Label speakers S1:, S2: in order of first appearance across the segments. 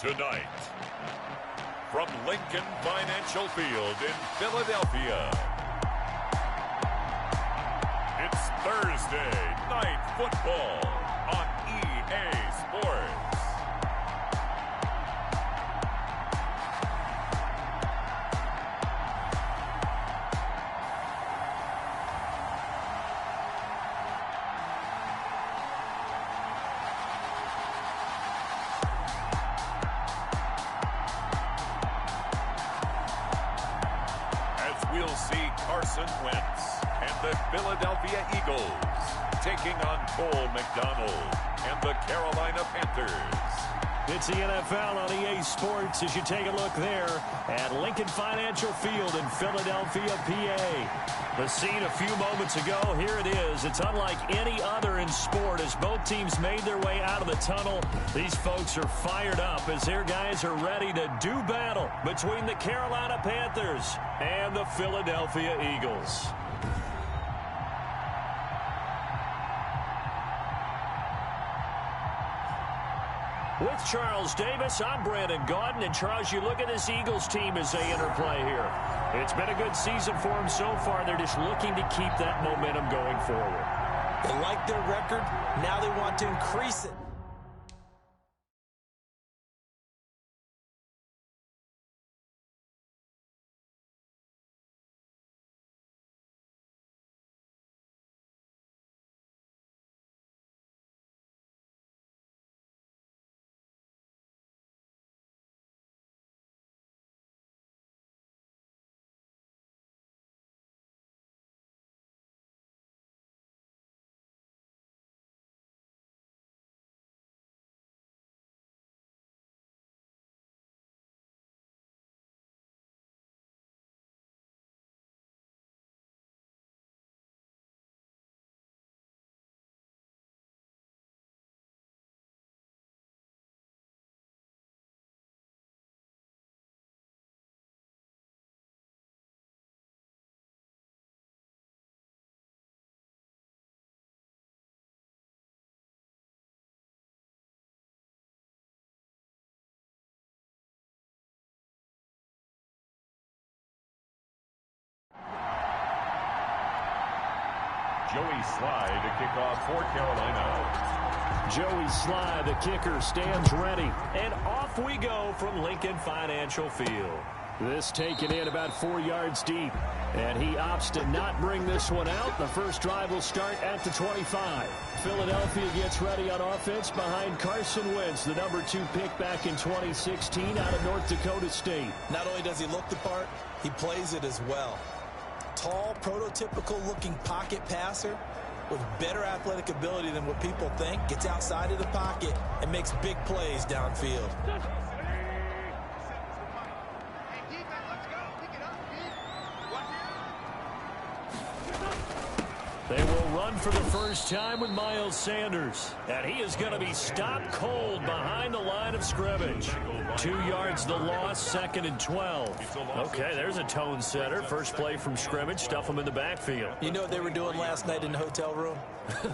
S1: Tonight, from Lincoln Financial Field in Philadelphia, it's Thursday Night Football on EA Sports. We'll see Carson Wentz and the Philadelphia Eagles taking on Cole McDonald and the Carolina Panthers.
S2: It's the NFL on EA Sports as you take a look there at Lincoln Financial Field in Philadelphia, PA. The scene a few moments ago, here it is. It's unlike any other in sport as both teams made their way out of the tunnel. These folks are fired up as their guys are ready to do battle between the Carolina Panthers and the Philadelphia Eagles. With Charles Davis, I'm Brandon Gaudin. And Charles, you look at this Eagles team as they interplay here. It's been a good season for them so far. They're just looking to keep that momentum going forward.
S3: They like their record. Now they want to increase it.
S1: Joey Sly to kick off for Carolina.
S2: Joey Sly, the kicker, stands ready. And off we go from Lincoln Financial Field. This taken in about 4 yards deep. And he opts to not bring this one out. The first drive will start at the 25. Philadelphia gets ready on offense behind Carson Wentz, the number 2 pick back in 2016 out of North Dakota State.
S3: Not only does he look the part, he plays it as well. Tall, prototypical-looking pocket passer with better athletic ability than what people think. Gets outside of the pocket and makes big plays downfield.
S2: They will run for the first time with Miles Sanders. And he is going to be stopped cold behind the line of scrimmage. 2 yards the loss, 2nd and 12. Okay, there's a tone setter. First play from scrimmage, stuff them in the backfield.
S3: You know what they were doing last night in the hotel room?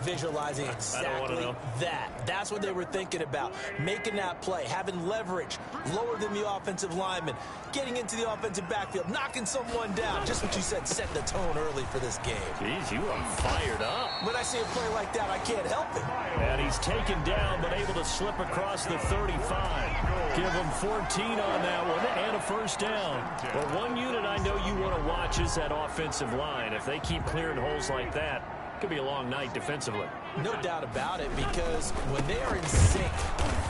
S3: Visualizing exactly that. That's what they were thinking about. Making that play, having leverage, lower than the offensive lineman, getting into the offensive backfield, knocking someone down. Just what you said, set the tone early for this game.
S2: Jeez, you are fired up.
S3: When I see a play like that, I can't help it.
S2: And he's taken down, but able to slip across the 35. Give him 14 on that one and a first down. But one unit I know you want to watch is that offensive line. If they keep clearing holes like that, it could be a long night defensively.
S3: No doubt about it, because when they are in sync,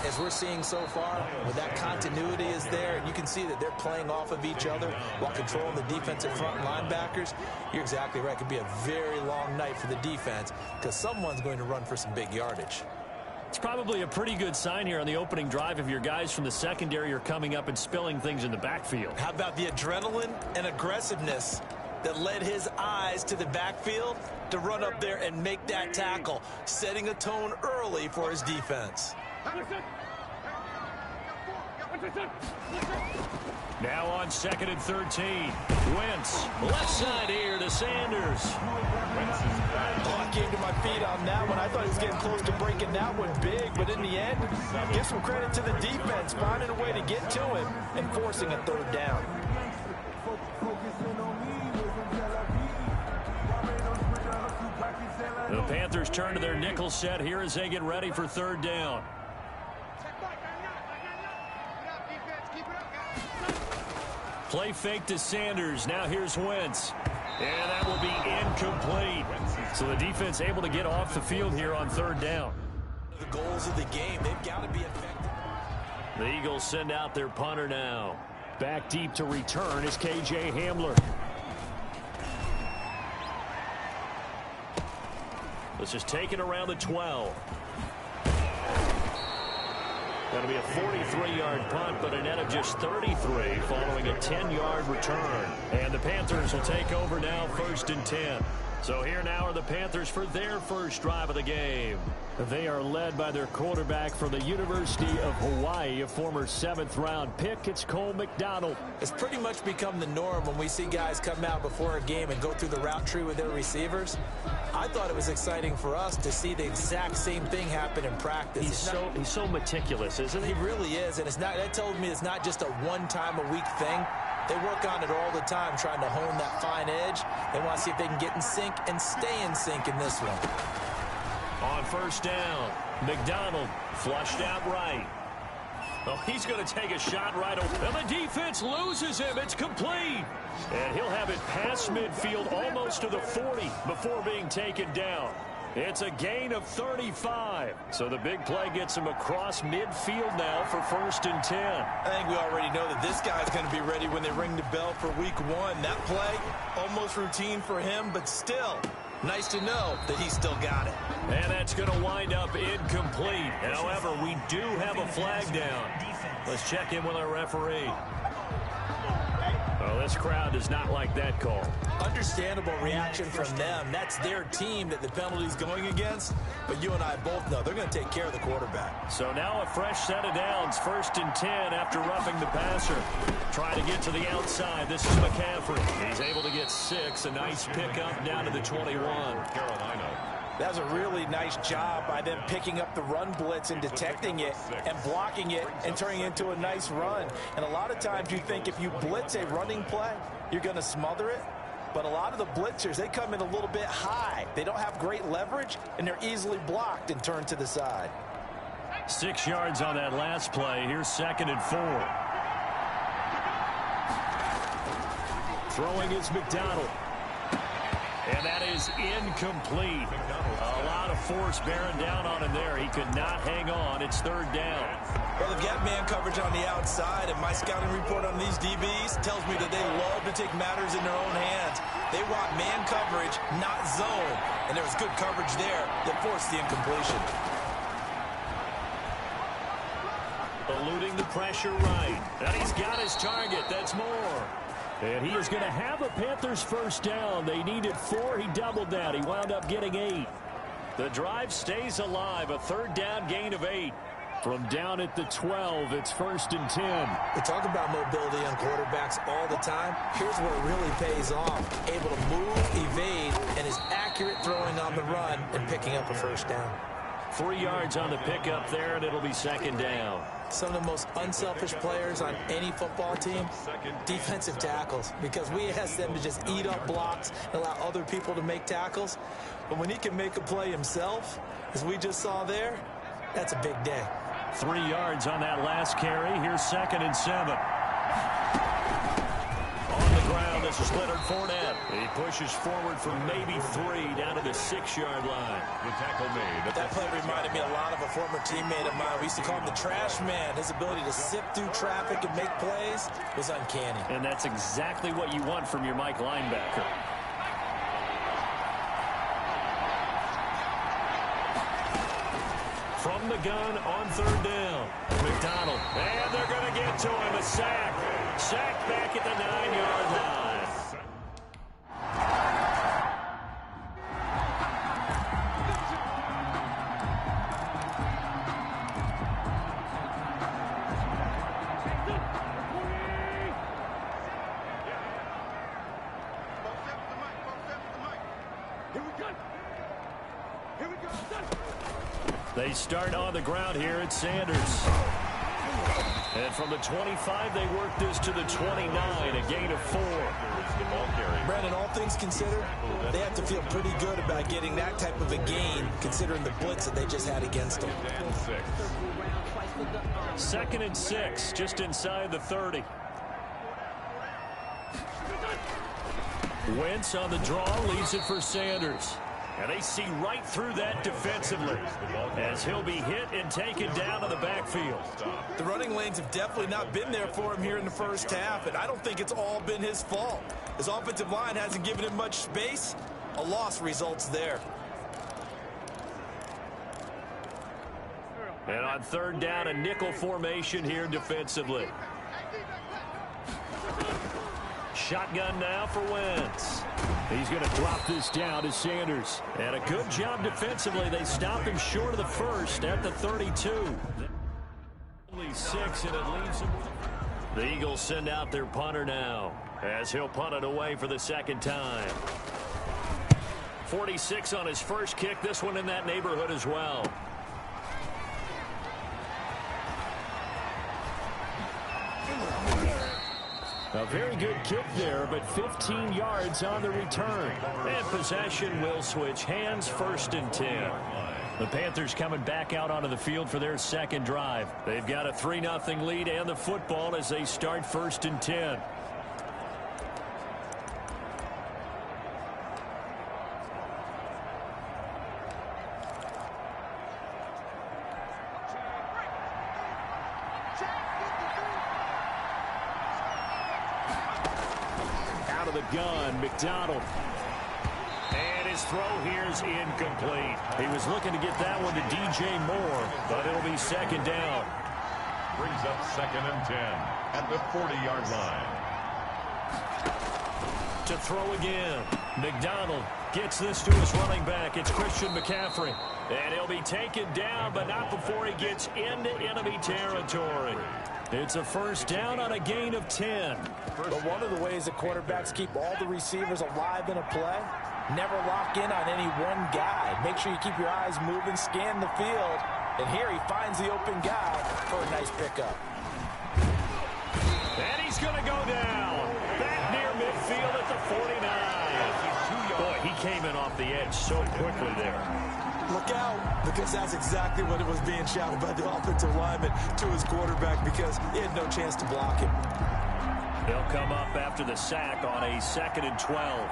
S3: as we're seeing so far, when that continuity is there, and you can see that they're playing off of each other while controlling the defensive front linebackers, you're exactly right. It could be a very long night for the defense because someone's going to run for some big yardage.
S2: It's probably a pretty good sign here on the opening drive if your guys from the secondary are coming up and spilling things in the backfield.
S3: How about the adrenaline and aggressiveness that led his eyes to the backfield to run up there and make that tackle, setting a tone early for his defense.
S2: Now on 2nd and 13. Wentz, left side here to Sanders.
S3: I came to my feet on that one. I thought he was getting close to breaking that one big, but in the end, give some credit to the defense, finding a way to get to him and forcing a 3rd down.
S2: The Panthers turn to their nickel set here as they get ready for 3rd down. Play fake to Sanders. Now here's Wentz. And that will be incomplete. So the defense able to get off the field here on 3rd down.
S3: The goals of the game, they've got to be effective.
S2: The Eagles send out their punter now. Back deep to return is KJ Hamler. This is taken around the 12. That'll be a 43-yard punt, but a net of just 33 following a 10-yard return. And the Panthers will take over now, 1st and 10. So here now are the Panthers for their first drive of the game. They are led by their quarterback from the University of Hawaii, a former 7th-round pick. It's Cole McDonald.
S3: It's pretty much become the norm when we see guys come out before a game and go through the route tree with their receivers. I thought it was exciting for us to see the exact same thing happen in practice.
S2: He's so meticulous, isn't he?
S3: He really is, and it's not. That tells me it's not just a one-time-a-week thing. They work on it all the time, trying to hone that fine edge. They want to see if they can get in sync and stay in sync in this one.
S2: On 1st down, McDonald flushed out right. Oh, he's going to take a shot right away. And the defense loses him. It's complete. And he'll have it past midfield almost to the 40 before being taken down. It's a gain of 35. So the big play gets him across midfield now for 1st and 10.
S3: I think we already know that this guy's going to be ready when they ring the bell for week 1. That play, almost routine for him, but still, nice to know that he's still got it.
S2: And that's going to wind up incomplete. However, we do have a flag down. Let's check in with our referee. Oh, this crowd does not like that call.
S3: Understandable reaction from them. That's their team that the penalty's going against. But you and I both know they're going to take care of the quarterback.
S2: So now a fresh set of downs. 1st and 10 after roughing the passer. Trying to get to the outside. This is McCaffrey. He's able to get 6. A nice pickup down to the 21.
S1: Carolina.
S3: That was a really nice job by them picking up the run blitz and detecting it and blocking it and turning it into a nice run. And a lot of times you think if you blitz a running play, you're going to smother it. But a lot of the blitzers, they come in a little bit high. They don't have great leverage, and they're easily blocked and turned to the side.
S2: 6 yards on that last play. Here's 2nd and 4. Throwing is McDonald. And that is incomplete. A lot of force bearing down on him there. He could not hang on. It's 3rd down.
S3: Well, they've got man coverage on the outside, and my scouting report on these DBs tells me that they love to take matters in their own hands. They want man coverage, not zone. And there was good coverage there that forced the incompletion.
S2: Eluding the pressure right. And he's got his target. That's more. And he is going to have a Panthers 1st down. They needed 4. He doubled that. He wound up getting 8. The drive stays alive. A 3rd down gain of 8. From down at the 12, it's 1st and 10.
S3: We talk about mobility on quarterbacks all the time. Here's where it really pays off. Able to move, evade, and is accurate throwing on the run and picking up a 1st down.
S2: 3 yards on the pickup there, and it'll be 2nd down.
S3: Some of the most unselfish players on any football team, defensive tackles, because we ask them to just eat up blocks and allow other people to make tackles. But when he can make a play himself, as we just saw there, that's a big day.
S2: 3 yards on that last carry. Here's 2nd and 7. On the ground, this is Leonard Fournette. He pushes forward for maybe 3 down to the 6-yard line.
S1: The tackle made.
S3: That play reminded me a lot of a former teammate of mine. We used to call him the trash man. His ability to sift through traffic and make plays was uncanny.
S2: And that's exactly what you want from your Mike linebacker. From the gun on 3rd down. McDonald. And they're going to get to him. A sack. Sack back at the 9-yard line. They start on the ground here at Sanders. And from the 25, they work this to the 29, a gain of 4.
S3: Brandon, all things considered, they have to feel pretty good about getting that type of a gain, considering the blitz that they just had against them.
S2: 2nd and 6, just inside the 30. Wentz on the draw, leaves it for Sanders. And they see right through that defensively as he'll be hit and taken down in the backfield.
S3: The running lanes have definitely not been there for him here in the first half, and I don't think it's all been his fault. His offensive line hasn't given him much space. A loss results there.
S2: And on 3rd down, a nickel formation here defensively. Shotgun now for Wentz. He's going to drop this down to Sanders. And a good job defensively. They stopped him short of the first at the 32. Only 6, and it leaves him. The Eagles send out their punter now as he'll punt it away for the 2nd time. 46 on his first kick. This one in that neighborhood as well. A very good kick there, but 15 yards on the return. And possession will switch hands, 1st and 10. The Panthers coming back out onto the field for their 2nd drive. They've got a 3-0 lead and the football as they start 1st and 10. Out of the gun, McDonald. And his throw here is incomplete. He was looking to get that one to DJ Moore, but it'll be 2nd down.
S1: Brings up 2nd and 10 at the 40-yard line.
S2: To throw again. McDonald gets this to his running back. It's Christian McCaffrey. And he'll be taken down, but not before he gets into enemy territory. It's a 1st down on a gain of 10.
S3: But one of the ways that quarterbacks keep all the receivers alive in a play, never lock in on any one guy. Make sure you keep your eyes moving, scan the field. And here he finds the open guy for a nice pickup.
S2: And he's going to go down. Back near midfield at the 49. Boy, he came in off the edge so quickly there.
S3: Look out, because that's exactly what it was being shouted by the offensive lineman to his quarterback, because he had no chance to block him.
S2: They'll come up after the sack on a 2nd and 12.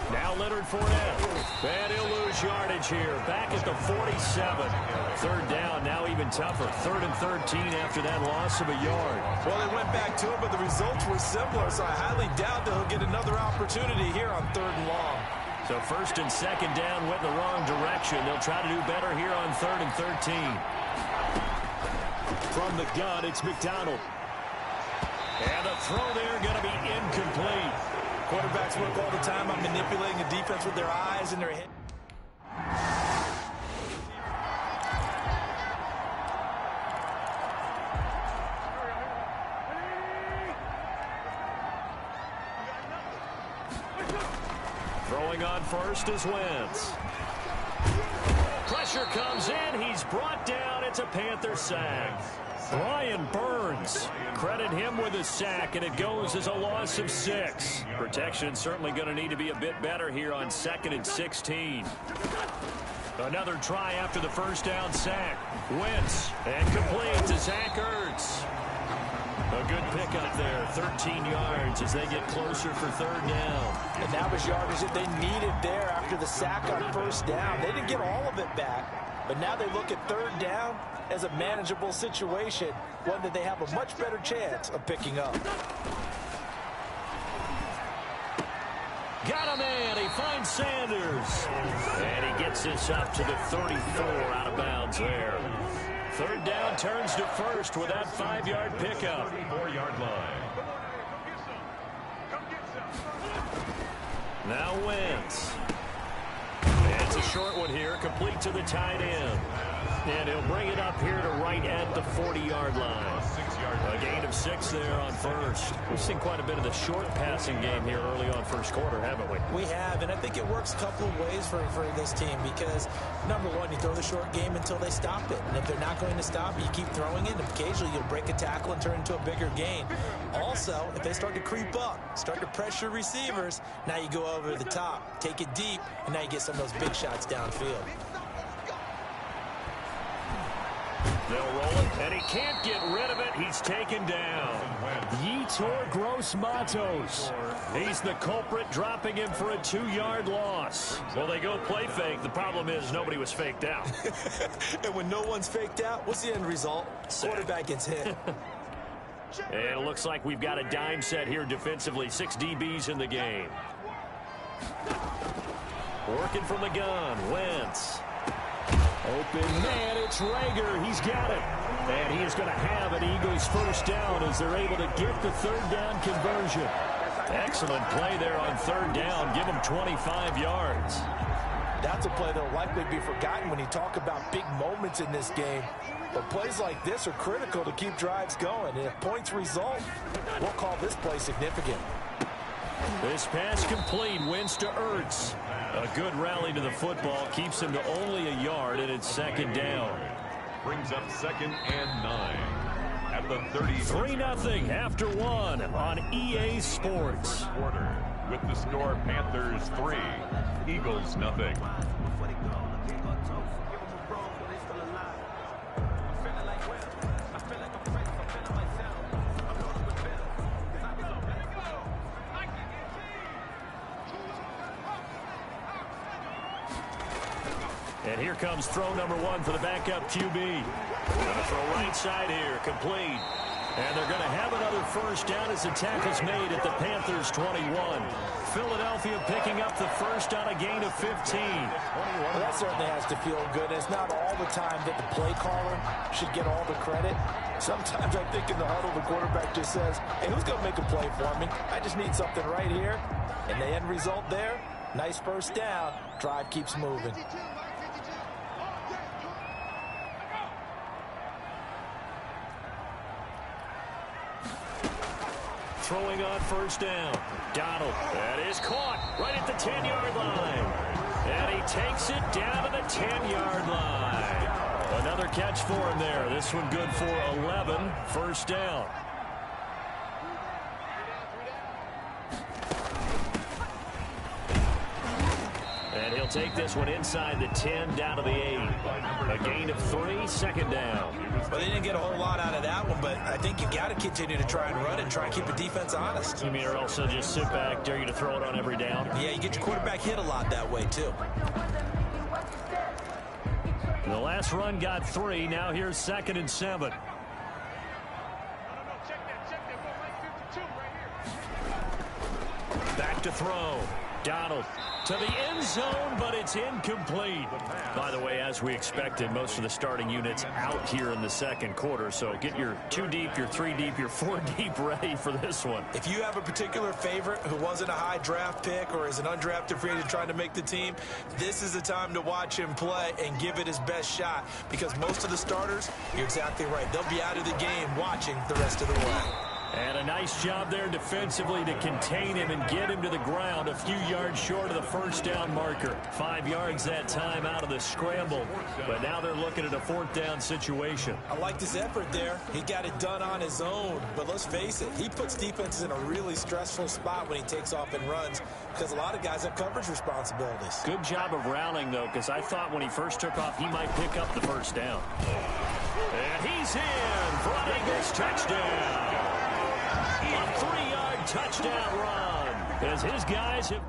S2: Now Leonard Fournette. And he'll lose yardage here. Back at the 47. 3rd down, now even tougher. 3rd and 13 after that loss of a yard.
S3: Well, they went back to it, but the results were similar, so I highly doubt that he'll get another opportunity here on 3rd and long.
S2: So 1st and 2nd down went the wrong direction. They'll try to do better here on 3rd and 13. From the gun, it's McDonald. And the throw there going to be incomplete.
S3: Quarterbacks work all the time on manipulating the defense with their eyes and their head.
S2: Throwing on first is Wentz. Pressure comes in. He's brought down. It's a Panther sack. Brian Burns, credit him with a sack, and it goes as a loss of 6. Protection certainly going to need to be a bit better here on 2nd and 16. Another try after the 1st down sack. Wentz, and complete to Zach Ertz. A good pickup there, 13 yards as they get closer for 3rd down.
S3: And that was yardage that they needed there after the sack on 1st down. They didn't get all of it back, but now they look at 3rd down as a manageable situation, one that they have a much better chance of picking up.
S2: Got a man. He finds Sanders. And he gets this up to the 34 out of bounds there. 3rd down turns to 1st with that 5-yard pickup.
S1: 4-yard line.
S2: Now Wentz. And it's a short one here, complete to the tight end. And he'll bring it up here to right at the 40-yard line. A gain of 6 there on first. We've seen quite a bit of the short passing game here early on first quarter, haven't we?
S3: We have, and I think it works a couple of ways for this team because, number one, you throw the short game until they stop it. And if they're not going to stop it, you keep throwing it, and occasionally you'll break a tackle and turn it into a bigger gain. Also, if they start to creep up, start to pressure receivers, now you go over the top, take it deep, and now you get some of those big shots downfield.
S2: They'll roll it, and he can't get rid of it. He's taken down. Yetur Gross-Matos. He's the culprit, dropping him for a 2-yard loss. Well, they go play fake. The problem is nobody was faked out.
S3: And when no one's faked out, what's the end result? Quarterback gets hit.
S2: And it looks like we've got a dime set here defensively. 6 DBs in the game. Working from the gun, Wentz. Open man, it's Rager. He's got it. And he is going to have an Eagles first down as they're able to get the third down conversion. Excellent play there on third down. Give them 25 yards.
S3: That's a play that will likely be forgotten when you talk about big moments in this game. But plays like this are critical to keep drives going. And if points result, we'll call this play significant.
S2: This pass complete. Wins to Ertz. A good rally to the football. Keeps him to only a yard, and it's second down.
S1: Brings up 2nd and 9 at the
S2: 3-0 after 1 on EA Sports.
S1: quarter. With the score, Panthers 3, Eagles 0.
S2: And here comes throw number 1 for the backup QB. Gonna throw right side here, complete. And they're going to have another first down as the tackle's made at the Panthers 21. Philadelphia picking up the first on a gain of 15.
S3: Well, that certainly has to feel good. It's not all the time that the play caller should get all the credit. Sometimes I think in the huddle, the quarterback just says, hey, who's going to make a play for me? I just need something right here. And the end result there, nice first down. Drive keeps moving.
S2: Throwing on first down. Donald. That is caught right at the 10-yard line. And he takes it down to the 10-yard line. Another catch for him there. This one good for 11. First down. And he'll take this one inside the 10 down to the 8. A gain of 3, second down.
S3: Well, they didn't get a whole lot out of that one, but I think you've got to continue to try and run and try and keep the defense honest.
S2: You mean, or also just sit back, dare you to throw it on every down?
S3: Yeah, you get your quarterback hit a lot that way, too.
S2: The last run got 3. Now here's 2nd and 7. Back to throw. Donald to the end zone, but it's incomplete. By the way, as we expected, most of the starting units out here in the second quarter. So get your 2 deep, your 3 deep, your 4 deep ready for this one.
S3: If you have a particular favorite who wasn't a high draft pick or is an undrafted free agent trying to make the team, this is the time to watch him play and give it his best shot, because most of the starters, you're exactly right, they'll be out of the game watching the rest of the way.
S2: And a nice job there defensively to contain him and get him to the ground a few yards short of the first down marker. 5 yards that time out of the scramble. But now they're looking at a 4th down situation.
S3: I like his effort there. He got it done on his own. But let's face it, he puts defenses in a really stressful spot when he takes off and runs, because a lot of guys have coverage responsibilities.
S2: Good job of rallying, though, because I thought when he first took off, he might pick up the first down. And he's in for an Eagles touchdown. A 3-yard touchdown run as his guys have...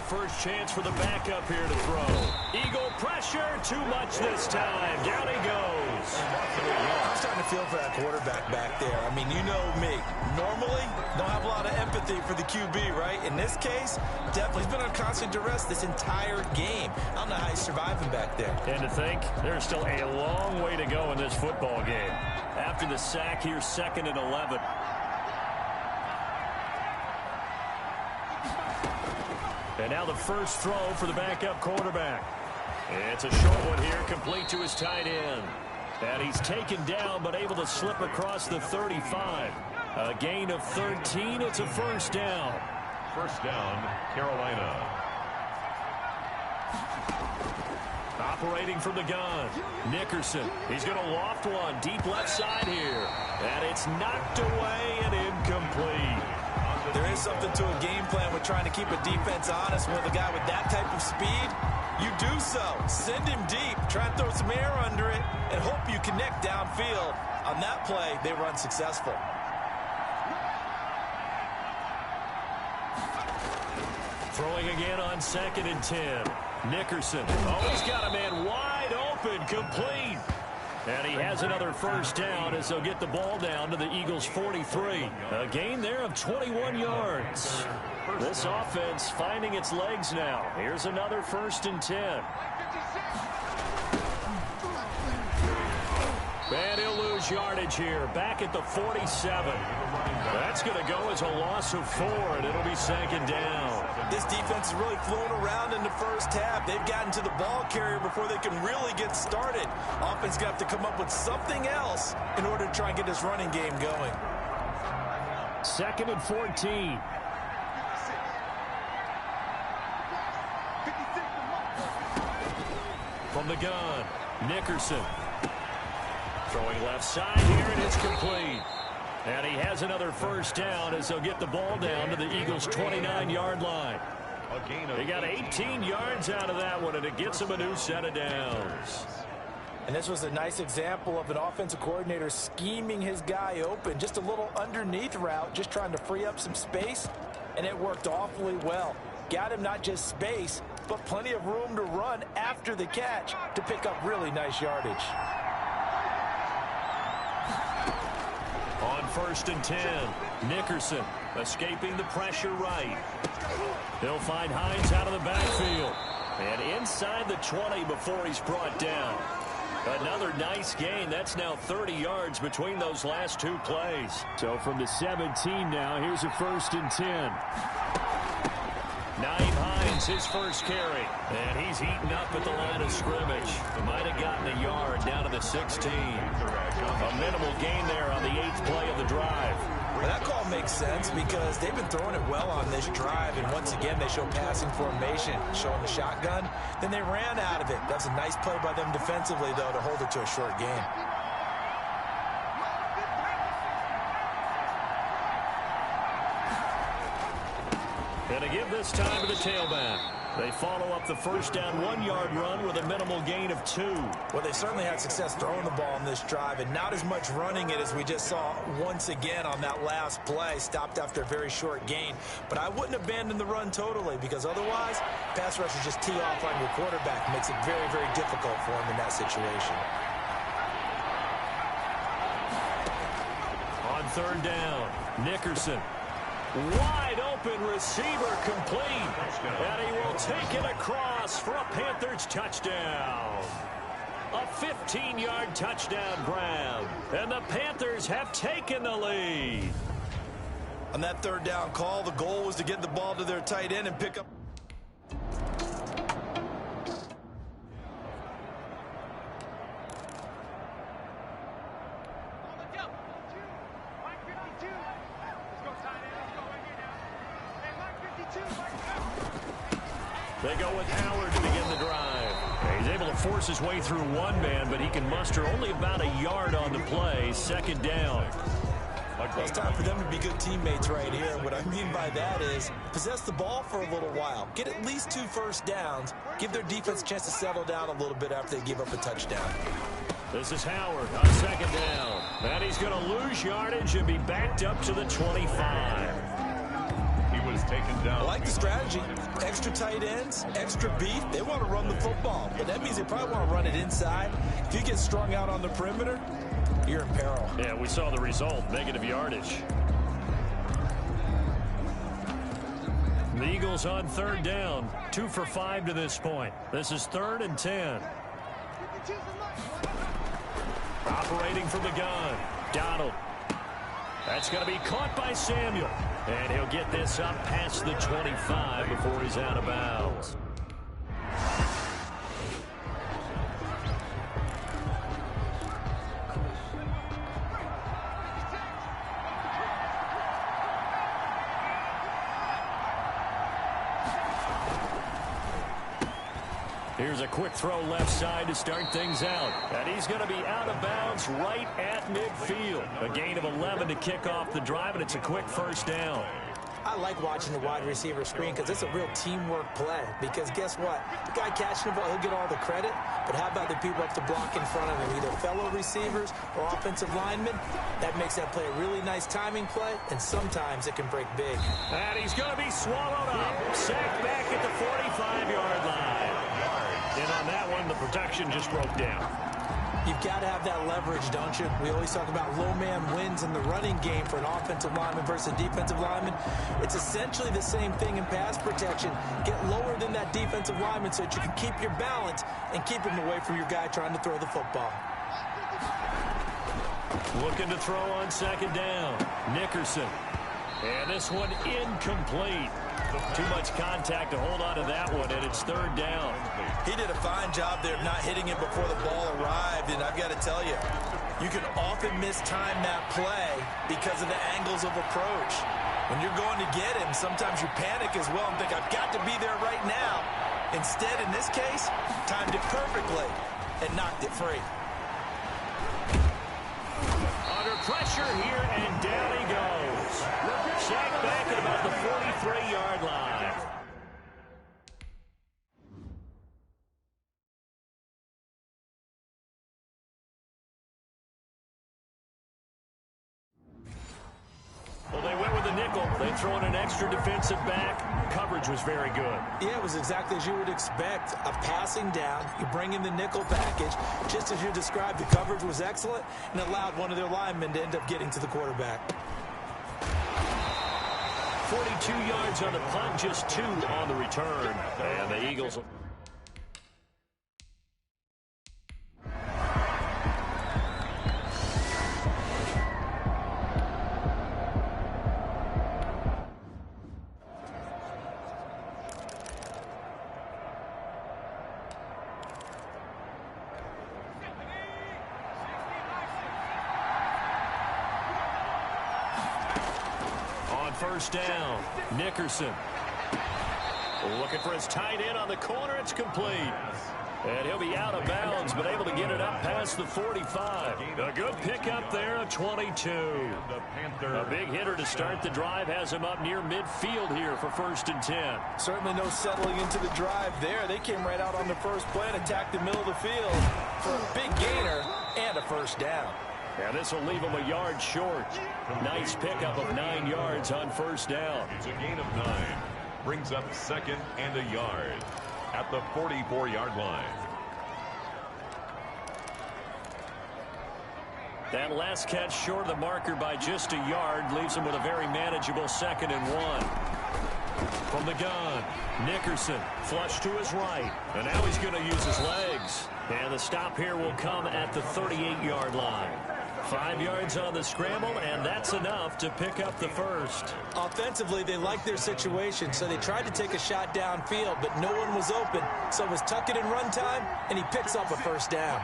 S2: first chance for the backup here to throw. Eagle pressure, too much this time. Down he goes.
S3: I'm starting to feel for that quarterback back there. I mean, you know me. Normally, don't have a lot of empathy for the QB, right? In this case, definitely he's been on constant duress this entire game. I don't know how he's surviving back there.
S2: And to think, there's still a long way to go in this football game. After the sack, here's 2nd and 11. And now the first throw for the backup quarterback. It's a short one here, complete to his tight end. And he's taken down, but able to slip across the 35. A gain of 13. It's a first down.
S1: First down, Carolina.
S2: Operating from the gun, Nickerson. He's going to loft one deep left side here. And it's knocked away and incomplete.
S3: There is something to a game plan with trying to keep a defense honest. With a guy with that type of speed, you do so. Send him deep, try and throw some air under it, and hope you connect downfield. On that play, they were unsuccessful.
S2: Throwing again on 2nd and 10. Nickerson. Oh, he's got a man wide open, complete. And he has another first down as they'll get the ball down to the Eagles' 43. A gain there of 21 yards. This offense finding its legs now. Here's another 1st and 10. And he'll lose yardage here, back at the 47. That's going to go as a loss of 4, and it'll be 2nd down.
S3: This defense is really flown around in the first half. They've gotten to the ball carrier before they can really get started. Offense going to have to come up with something else in order to try and get this running game going.
S2: 2nd and 14. From the gun, Nickerson. Throwing left side here, and it's complete. And he has another first down as they'll get the ball down to the Eagles' 29-yard line. They got 18 yards out of that one, and it gets them a new set of downs.
S3: And this was a nice example of an offensive coordinator scheming his guy open. Just a little underneath route, just trying to free up some space, and it worked awfully well. Got him not just space, but plenty of room to run after the catch to pick up really nice yardage.
S2: On 1st and 10, Nickerson escaping the pressure right. They'll find Hines out of the backfield. And inside the 20 before he's brought down. Another nice gain. That's now 30 yards between those last 2 plays. So from the 17 now, here's a 1st and 10. Naeem Hines, his first carry. And he's eaten up at the line of scrimmage. Might have gotten a yard down to the 16. A minimal gain there on the 8th play of the drive.
S3: Well, that call makes sense because they've been throwing it well on this drive. And once again, they show passing formation, showing the shotgun. Then they ran out of it. That's a nice play by them defensively, though, to hold it to a short gain.
S2: And to give this time to the tailback. They follow up the first down 1-yard run with a minimal gain of 2.
S3: Well, they certainly had success throwing the ball in this drive and not as much running it as we just saw once again on that last play. Stopped after a very short gain. But I wouldn't abandon the run totally because otherwise, pass rushers just tee off on your quarterback. Makes it very, very difficult for him in that situation.
S2: On 3rd down, Nickerson. Wide open receiver complete. And he will take it across for a Panthers touchdown. A 15-yard touchdown grab. And the Panthers have taken the lead.
S3: On that 3rd down call, the goal was to get the ball to their tight end and pick up.
S2: They go with Howard to begin the drive. He's able to force his way through one man, but he can muster only about a yard on the play. 2nd down.
S3: Well, it's time for them to be good teammates right here. What I mean by that is possess the ball for a little while. Get at least 2 first downs. Give their defense a chance to settle down a little bit after they give up a touchdown.
S2: This is Howard on 2nd down. And he's going to lose yardage and be backed up to the 25.
S1: He was taken down.
S3: I like the strategy. Extra tight ends, extra beef. They want to run the football, but that means they probably want to run it inside. If you get strung out on the perimeter, you're in peril.
S2: Yeah, we saw the result, negative yardage. The Eagles on third down, 2 for 5 to this point. This is 3rd and 10. Operating from the gun, Donald. That's going to be caught by Samuel. And he'll get this up past the 25 before he's out of bounds. Here's a quick throw left side to start things out. And he's going to be out of bounds right at midfield. A gain of 11 to kick off the drive, and it's a quick first down.
S3: I like watching the wide receiver screen because it's a real teamwork play. Because guess what? The guy catching the ball, he'll get all the credit. But how about the people up to block in front of him, either fellow receivers or offensive linemen? That makes that play a really nice timing play, and sometimes it can break big.
S2: And he's going to be swallowed up. Sacked back at the 45-yard line. And on that one, the protection just broke down.
S3: You've got to have that leverage, don't you? We always talk about low man wins in the running game for an offensive lineman versus a defensive lineman. It's essentially the same thing in pass protection. Get lower than that defensive lineman so that you can keep your balance and keep him away from your guy trying to throw the football.
S2: Looking to throw on second down. Nickerson. And this one incomplete. Too much contact to hold on to that one, and it's third down.
S3: He did a fine job there of not hitting it before the ball arrived, and I've got to tell you, you can often mistime that play because of the angles of approach. When you're going to get him, sometimes you panic as well and think, I've got to be there right now. Instead, in this case, timed it perfectly and knocked it free.
S2: Under pressure here, and down he goes. Sacked back at about the 43-yard line. Well, they went with a nickel. They throw in an extra defensive back. Coverage was very good.
S3: Yeah, it was exactly as you would expect. A passing down, you bring in the nickel package. Just as you described, the coverage was excellent and allowed one of their linemen to end up getting to the quarterback.
S2: 42 yards on the punt, just 2 on the return. And the Eagles... First down, Nickerson. Looking for his tight end on the corner. It's complete. And he'll be out of bounds, but able to get it up past the 45. A good pickup there, a 22. A big hitter to start the drive has him up near midfield here for 1st and 10.
S3: Certainly no settling into the drive there. They came right out on the first play and attacked the middle of the field for a big gainer and a first down.
S2: And this will leave him a yard short. Nice pickup of 9 yards on first down.
S1: It's a gain of 9. Brings up 2nd and a yard at the 44-yard line.
S2: That last catch short of the marker by just a yard leaves him with a very manageable 2nd and 1. From the gun, Nickerson flush to his right. And now he's going to use his legs. And the stop here will come at the 38-yard line. 5 yards on the scramble, and that's enough to pick up the first.
S3: Offensively, they liked their situation, so they tried to take a shot downfield, but no one was open. So it was tuck it in run time, and he picks up a first down.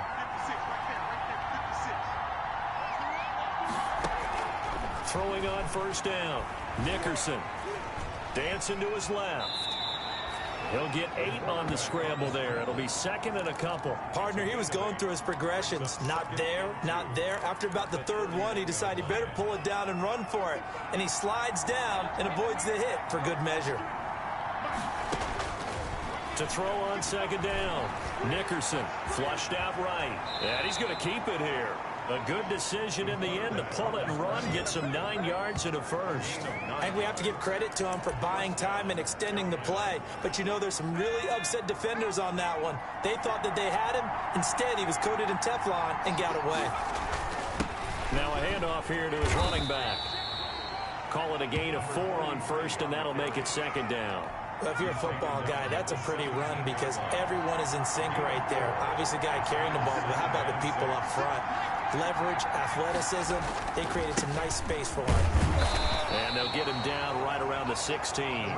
S2: Throwing on first down, Nickerson dancing to his left. He'll get 8 on the scramble there. It'll be 2nd and a couple.
S3: Partner, he was going through his progressions. Not there, not there. After about the 3rd one, he decided he better pull it down and run for it. And he slides down and avoids the hit for good measure.
S2: To throw on 2nd down, Nickerson flushed out right. And he's going to keep it here. A good decision in the end to pull it and run, get some 9 yards and a first.
S3: And we have to give credit to him for buying time and extending the play. But you know there's some really upset defenders on that one. They thought that they had him. Instead, he was coated in Teflon and got away.
S2: Now a handoff here to his running back. Call it a gain of 4 on first, and that'll make it second down.
S3: Well, if you're a football guy, that's a pretty run because everyone is in sync right there. Obviously, the guy carrying the ball, but how about the people up front? Leverage, athleticism, they created some nice space for him.
S2: And they'll get him down right around the 16.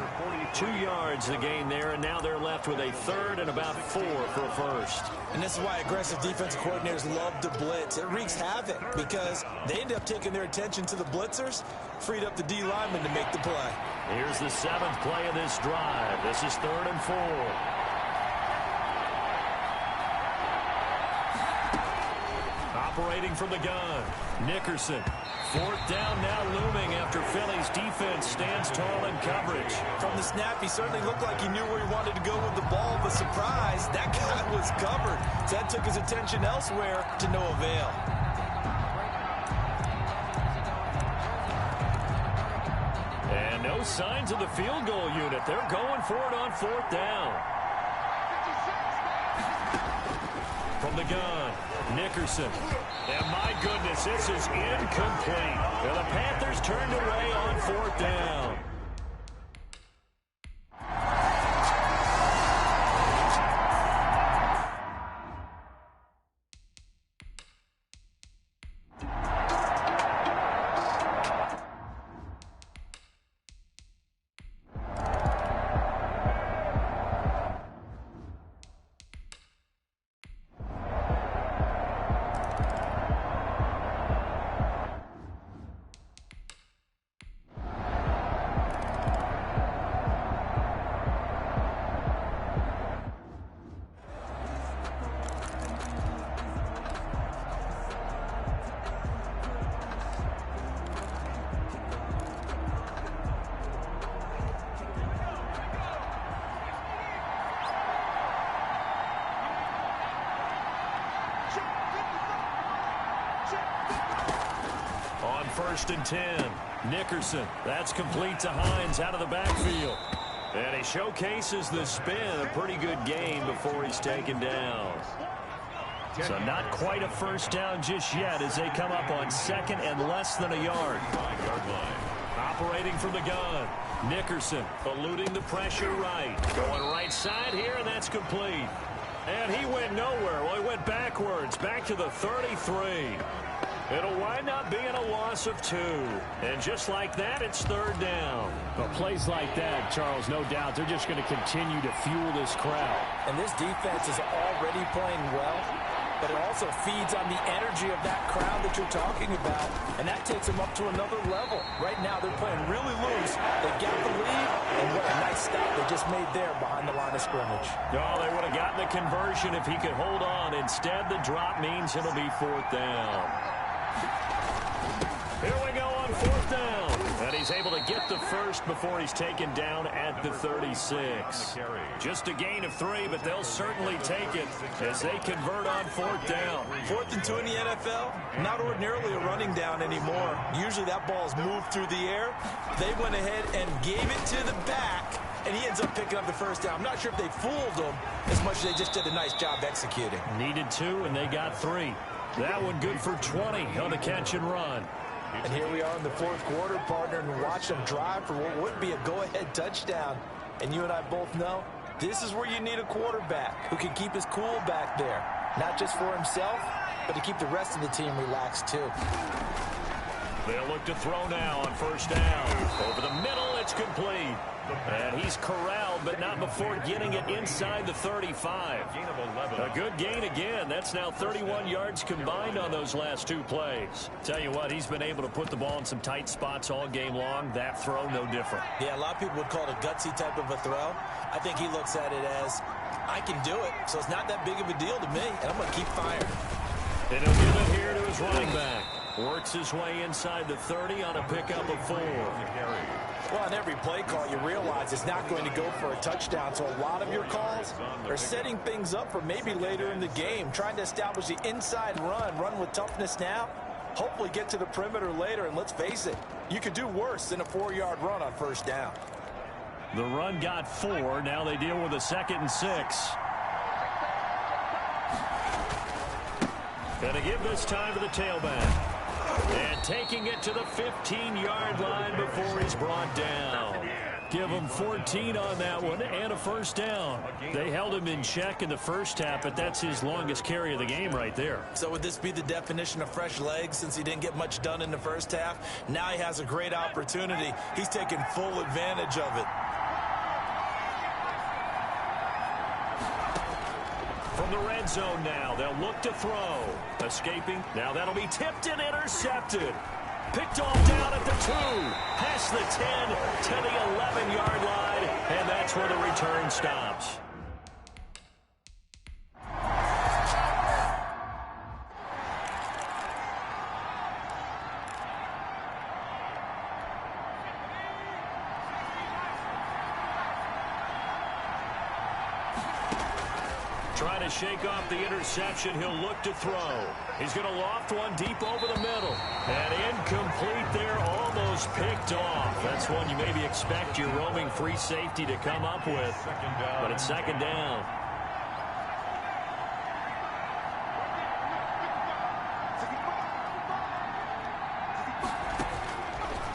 S2: 2 yards the gain there, and now they're left with a third and about 4 for a first.
S3: And this is why aggressive defensive coordinators love to blitz. It wreaks havoc because they end up taking their attention to the blitzers, freed up the D lineman to make the play.
S2: Here's the 7th play of this drive. This is 3rd and 4. Operating from the gun, Nickerson. 4th down now looming after Philly's defense stands tall in coverage.
S3: From the snap, he certainly looked like he knew where he wanted to go with the ball, but surprise, that guy was covered. So that took his attention elsewhere to no avail.
S2: And no signs of the field goal unit. They're going for it on 4th down. From the gun, Nickerson. And my goodness, this is incomplete. And the Panthers turned away on 4th down. On 1st and 10, Nickerson. That's complete to Hines out of the backfield. And he showcases the spin. A pretty good game before he's taken down. So not quite a first down just yet as they come up on 2nd and less than a yard. Operating from the gun, Nickerson eluding the pressure right. Going right side here, and that's complete. And he went nowhere. Well, he went backwards, back to the 33. It'll wind up being a loss of 2. And just like that, it's 3rd down.
S4: But plays like that, Charles, no doubt, they're just going to continue to fuel this crowd.
S3: And this defense is already playing well, but it also feeds on the energy of that crowd that you're talking about, and that takes them up to another level. Right now, they're playing really loose. They got the lead, and what a nice stop they just made there behind the line of scrimmage.
S2: Oh, they would have gotten the conversion if he could hold on. Instead, the drop means it'll be 4th down. Here we go on 4th down. And he's able to get the first before he's taken down at the 36. Just a gain of 3, but they'll certainly take it as they convert on 4th down.
S3: 4th and 2 in the NFL, not ordinarily a running down anymore. Usually that ball's moved through the air. They went ahead and gave it to the back, and he ends up picking up the first down. I'm not sure if they fooled him as much as they just did a nice job executing.
S2: Needed 2, and they got 3. That one good for 20 on the catch and run.
S3: And here we are in the 4th quarter, partner, and watch them drive for what would be a go-ahead touchdown. And you and I both know this is where you need a quarterback who can keep his cool back there. Not just for himself, but to keep the rest of the team relaxed too.
S2: They'll look to throw now on 1st down. Over the middle, it's complete. And he's corralled, but not before getting it inside the 35. A good gain again. That's now 31 yards combined on those last 2 plays. Tell you what, he's been able to put the ball in some tight spots all game long. That throw, no different.
S3: Yeah, a lot of people would call it a gutsy type of a throw. I think he looks at it as, I can do it, so it's not that big of a deal to me, and I'm going to keep firing.
S2: And he'll give it here to his running back. Works his way inside the 30 on a pickup of 4.
S3: Well, on every play call, you realize it's not going to go for a touchdown. So a lot of your calls are setting things up for maybe later in the game, trying to establish the inside run with toughness now, hopefully get to the perimeter later. And let's face it, you could do worse than a 4-yard run on first down.
S2: The run got 4. Now they deal with a 2nd and 6. Going to give this time to the tailback. And taking it to the 15-yard line before he's brought down. Give him 14 on that one and a first down. They held him in check in the first half, but that's his longest carry of the game right there.
S3: So would this be the definition of fresh legs since he didn't get much done in the first half? Now he has a great opportunity. He's taking full advantage of it.
S2: From the red zone now, they'll look to throw. Escaping. Now that'll be tipped and intercepted. Picked off down at the 2. Past the 10 to the 11-yard line. And that's where the return stops. Trying to shake off the interception. He'll look to throw. He's going to loft one deep over the middle. And incomplete there, almost picked off. That's one you maybe expect your roaming free safety to come up with. But it's 2nd down.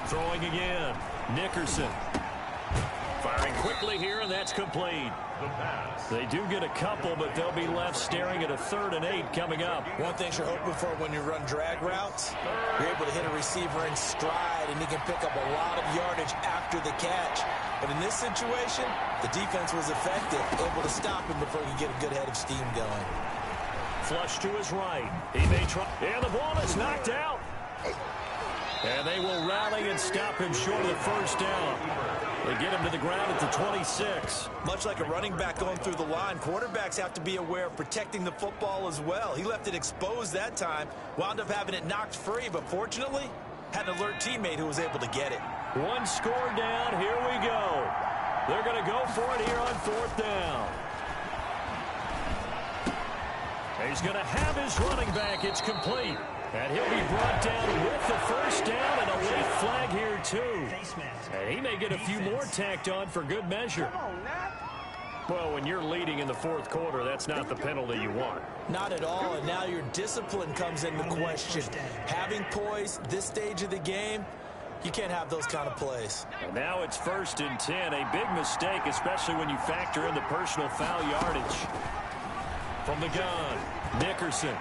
S2: Throwing again. Nickerson. Firing quickly here, and that's complete. They do get a couple, but they'll be left staring at a 3rd and 8 coming up.
S3: One thing you're hoping for when you run drag routes, you're able to hit a receiver in stride, and he can pick up a lot of yardage after the catch. But in this situation, the defense was effective, able to stop him before he could get a good head of steam going.
S2: Flush to his right. He may try. And the ball is knocked out. And they will rally and stop him short of the first down. They get him to the ground at the 26.
S3: Much like a running back going through the line, quarterbacks have to be aware of protecting the football as well. He left it exposed that time, wound up having it knocked free, but fortunately, had an alert teammate who was able to get it.
S2: One score down. Here we go. They're going to go for it here on 4th down. He's going to have his running back. It's complete. And he'll be brought down with the first down and a late flag here, too. And he may get a few more tacked on for good measure. Well, when you're leading in the 4th quarter, that's not the penalty you want.
S3: Not at all, and now your discipline comes into question. Having poise this stage of the game, you can't have those kind of plays.
S2: And now it's 1st and 10. A big mistake, especially when you factor in the personal foul yardage. From the gun, Nickerson.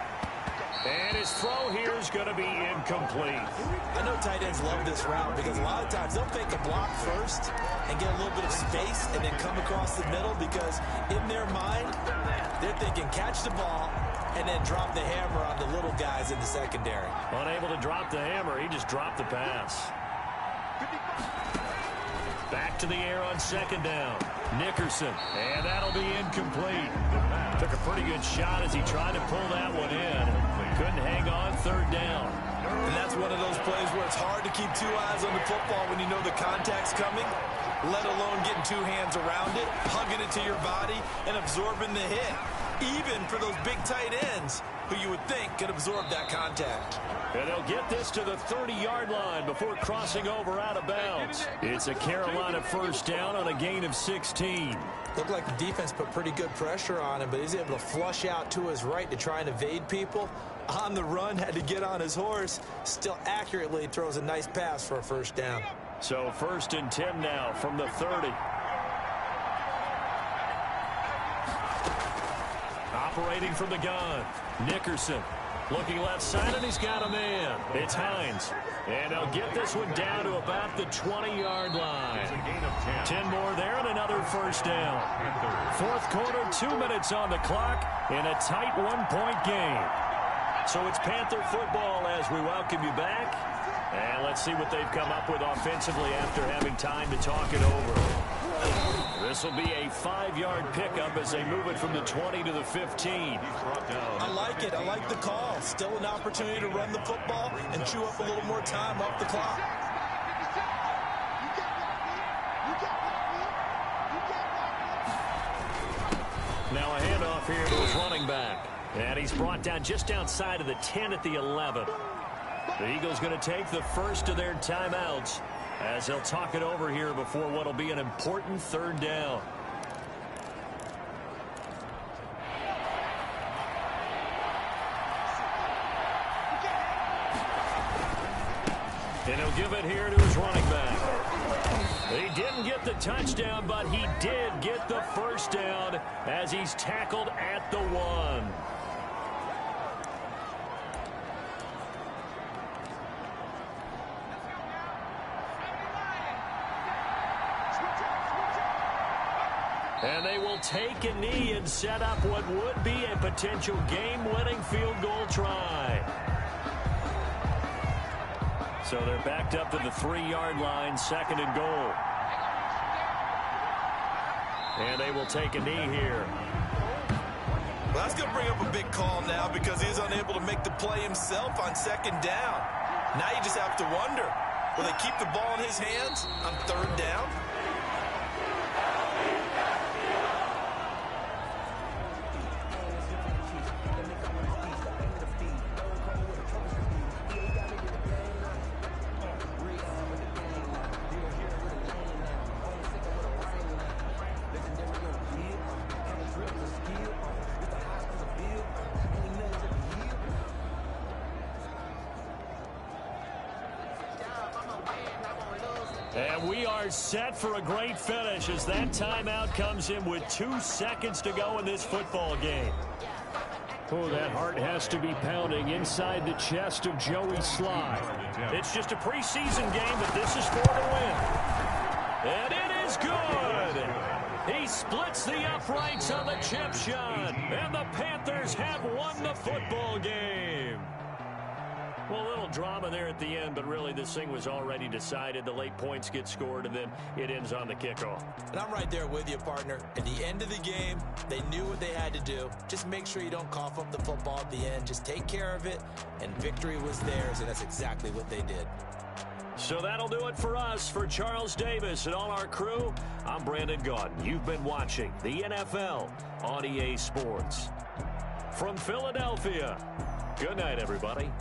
S2: And his throw here is going to be incomplete.
S3: I know tight ends love this route because a lot of times they'll fake a block first and get a little bit of space and then come across the middle because in their mind, they're thinking catch the ball and then drop the hammer on the little guys in the secondary.
S2: Unable to drop the hammer, he just dropped the pass. Back to the air on 2nd down. Nickerson, and that'll be incomplete. Took a pretty good shot as he tried to pull that one in. Couldn't hang on 3rd down.
S3: And that's one of those plays where it's hard to keep 2 eyes on the football when you know the contact's coming, let alone getting 2 hands around it, hugging it to your body, and absorbing the hit. Even for those big tight ends who you would think could absorb that contact.
S2: And they'll get this to the 30-yard line before crossing over out of bounds. It's a Carolina first down on a gain of 16.
S3: Looked like the defense put pretty good pressure on him, but he's able to flush out to his right to try and evade people. On the run, had to get on his horse. Still accurately throws a nice pass for a first down.
S2: So 1st and 10 now from the 30. Operating from the gun, Nickerson. Looking left side, and he's got a man. It's Hines. And they'll get this one down to about the 20-yard line. 10 more there and another first down. 4th quarter, 2 minutes on the clock in a tight 1-point game. So it's Panther football as we welcome you back. And let's see what they've come up with offensively after having time to talk it over. This will be a 5-yard pickup as they move it from the 20 to the 15.
S3: I like it. I like the call. Still an opportunity to run the football and chew up a little more time off the clock.
S2: Now a handoff here to his running back. And he's brought down just outside of the 10 at the 11. The Eagles going to take the first of their timeouts as they'll talk it over here before what will be an important third down. And he'll give it here to his running back. He didn't get the touchdown, but he did get the first down as he's tackled at the 1. And they will take a knee and set up what would be a potential game-winning field goal try. So they're backed up to the 3-yard line, 2nd and goal. And they will take a knee here.
S3: Well, that's going to bring up a big call now because he's unable to make the play himself on 2nd down. Now you just have to wonder, will they keep the ball in his hands on 3rd down?
S2: And we are set for a great finish as that timeout comes in with 2 seconds to go in this football game.
S4: Oh, that heart has to be pounding inside the chest of Joey Sly.
S2: It's just a preseason game, but this is for the win. And it is good. He splits the uprights on the chip shot. And the Panthers have won the football game. Well, a little drama there at the end, but really this thing was already decided. The late points get scored, and then it ends on the kickoff.
S3: And I'm right there with you, partner. At the end of the game, they knew what they had to do. Just make sure you don't cough up the football at the end. Just take care of it, and victory was theirs, and that's exactly what they did.
S2: So that'll do it for us. For Charles Davis and all our crew, I'm Brandon Gaudin. You've been watching the NFL on EA Sports. From Philadelphia, good night, everybody.